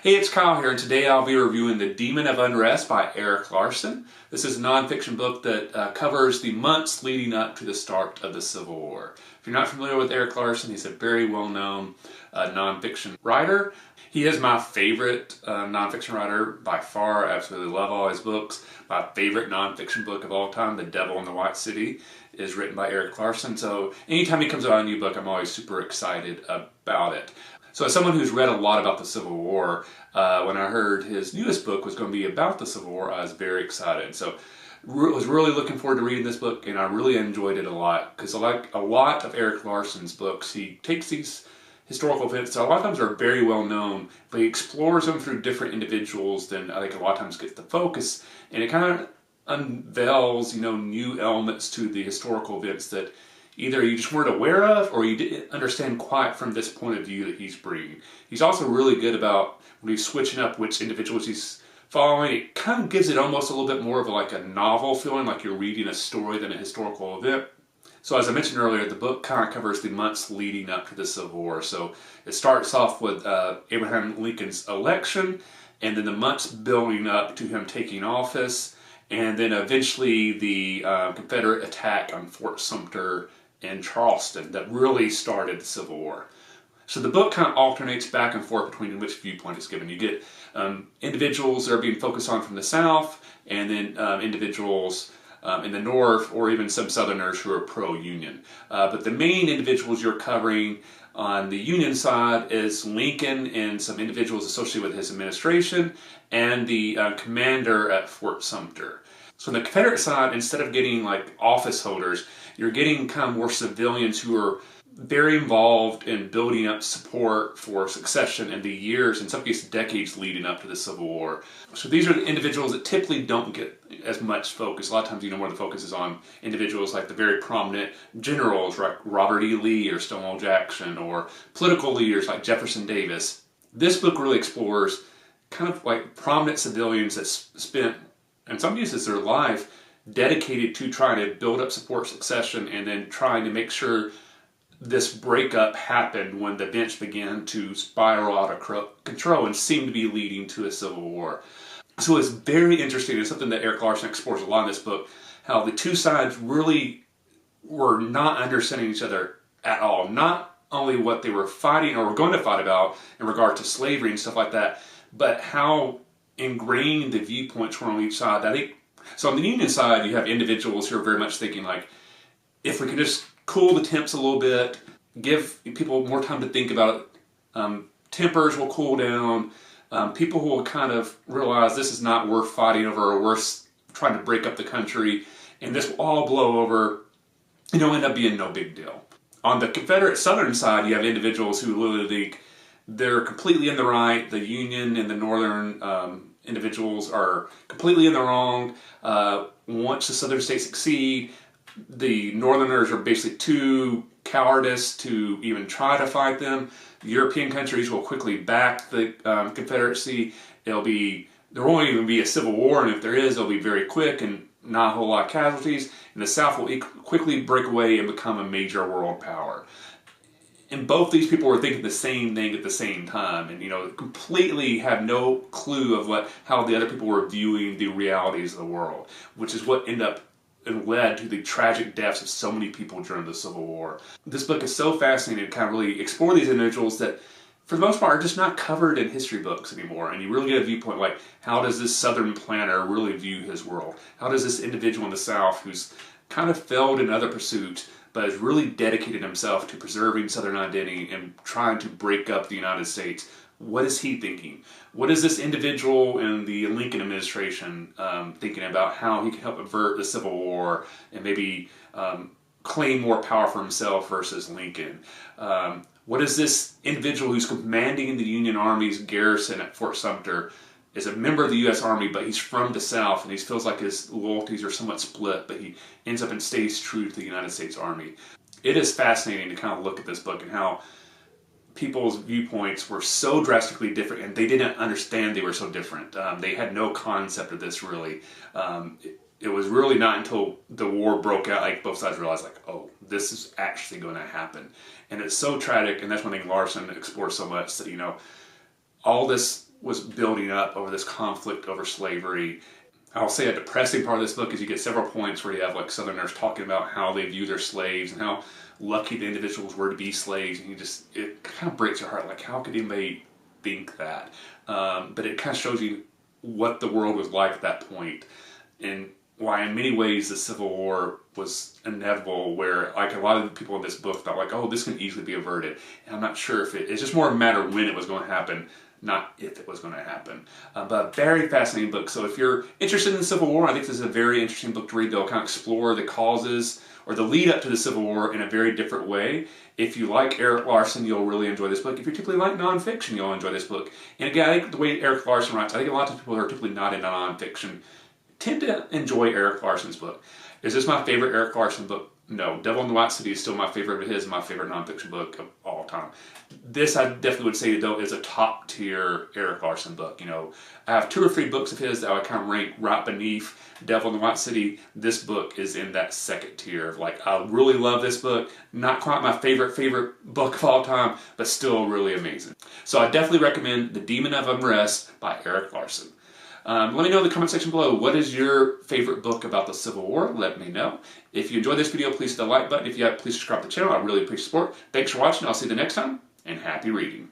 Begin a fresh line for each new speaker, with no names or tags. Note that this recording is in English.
Hey, it's Kyle here, and today I'll be reviewing The Demon of Unrest by Erik Larson. This is a nonfiction book that covers the months leading up to the start of the Civil War. If you're not familiar with Erik Larson, he's a very well-known nonfiction writer. He is my favorite nonfiction writer by far. I absolutely love all his books. My favorite nonfiction book of all time, The Devil in the White City, is written by Erik Larson. So anytime he comes out with a new book, I'm always super excited about it. So as someone who's read a lot about the Civil War, when I heard his newest book was going to be about the Civil War, I was very excited. So was really looking forward to reading this book, and I really enjoyed it a lot, because like a lot of Erik Larson's books, he takes these historical events that a lot of times are very well known, but he explores them through different individuals than I think a lot of times gets the focus, and it kind of unveils, new elements to the historical events that either you just weren't aware of or you didn't understand quite from this point of view that he's bringing. He's also really good about when he's switching up which individuals he's following. It kind of gives it almost a little bit more of like a novel feeling, like you're reading a story than a historical event. So as I mentioned earlier, the book kind of covers the months leading up to the Civil War. So it starts off with Abraham Lincoln's election, and then the months building up to him taking office, and then eventually the Confederate attack on Fort Sumter in Charleston that really started the Civil War. So the book kind of alternates back and forth between which viewpoint is given. You get individuals that are being focused on from the South, and then individuals in the North, or even some Southerners who are pro-Union. But the main individuals you're covering on the Union side is Lincoln and some individuals associated with his administration, and the commander at Fort Sumter. So on the Confederate side, instead of getting like office holders, you're getting kind of more civilians who are very involved in building up support for succession in the years, in some cases decades, leading up to the Civil War. So these are the individuals that typically don't get as much focus. A lot of times, more the focus is on individuals like the very prominent generals like Robert E. Lee or Stonewall Jackson, or political leaders like Jefferson Davis. This book really explores kind of like prominent civilians that spent, in some cases, their life dedicated to trying to build up support succession, and then trying to make sure this breakup happened when the events began to spiral out of control and seemed to be leading to a civil war. So it's very interesting. It's something that Erik Larson explores a lot in this book, how the two sides really were not understanding each other at all. Not only what they were fighting or were going to fight about in regard to slavery and stuff like that, but how ingrained the viewpoints were on each side. I think so. On the Union side, you have individuals who are very much thinking like, if we could just cool the temps a little bit, give people more time to think about it, tempers will cool down, people will kind of realize this is not worth fighting over, or worth trying to break up the country, and this will all blow over, end up being no big deal. On the Confederate Southern side, you have individuals who literally think they're completely in the right, the Union and the Northern individuals are completely in the wrong. Once the Southern states succeed, the Northerners are basically too cowardice to even try to fight them. The European countries will quickly back the Confederacy. There won't even be a civil war, and if there is, it'll be very quick and not a whole lot of casualties. And the South will quickly break away and become a major world power. And both these people were thinking the same thing at the same time, and completely have no clue of how the other people were viewing the realities of the world, which is what ended up and led to the tragic deaths of so many people during the Civil War. This book is so fascinating to kind of really explore these individuals that, for the most part, are just not covered in history books anymore. And you really get a viewpoint like, how does this Southern planner really view his world? How does this individual in the South, who's kind of failed in other pursuits, but has really dedicated himself to preserving Southern identity and trying to break up the United States, what is he thinking? What is this individual in the Lincoln administration thinking about how he can help avert the Civil War and maybe claim more power for himself versus Lincoln? What is this individual who's commanding the Union Army's garrison at Fort Sumter, is a member of the U.S. Army, but he's from the South, and he feels like his loyalties are somewhat split, but he ends up and stays true to the United States Army. It is fascinating to kind of look at this book and how people's viewpoints were so drastically different, and they didn't understand they were so different. They had no concept of this, really. It was really not until the war broke out, like both sides realized, like, oh, this is actually going to happen. And it's so tragic, and that's one thing Larson explores so much, that, all this was building up over this conflict over slavery. I'll say a depressing part of this book is you get several points where you have like Southerners talking about how they view their slaves and how lucky the individuals were to be slaves, and it kind of breaks your heart. Like, how could anybody think that? But it kind of shows you what the world was like at that point, and why in many ways the Civil War was inevitable, where like a lot of the people in this book thought like, oh, this can easily be averted. And I'm not sure if it's just more a matter of when it was going to happen, not if it was going to happen. But a very fascinating book. So if you're interested in the Civil War, I think this is a very interesting book to read. They'll kind of explore the causes or the lead up to the Civil War in a very different way. If you like Erik Larson, you'll really enjoy this book. If you typically like nonfiction, you'll enjoy this book. And again, I think the way Erik Larson writes, I think a lot of people who are typically not into nonfiction tend to enjoy Erik Larson's book. Is this my favorite Erik Larson book? No. Devil in the White City is still my favorite of his, my favorite nonfiction book of all time. This, I definitely would say, though, is a top tier Erik Larson book. You know, I have 2 or 3 books of his that I would kind of rank right beneath Devil in the White City. This book is in that second tier of like, I really love this book. Not quite my favorite book of all time, but still really amazing. So I definitely recommend The Demon of Unrest by Erik Larson. Let me know in the comment section below, what is your favorite book about the Civil War? Let me know. If you enjoyed this video, please hit the like button. If you have, please subscribe to the channel. I really appreciate support. Thanks for watching. I'll see you the next time, and happy reading.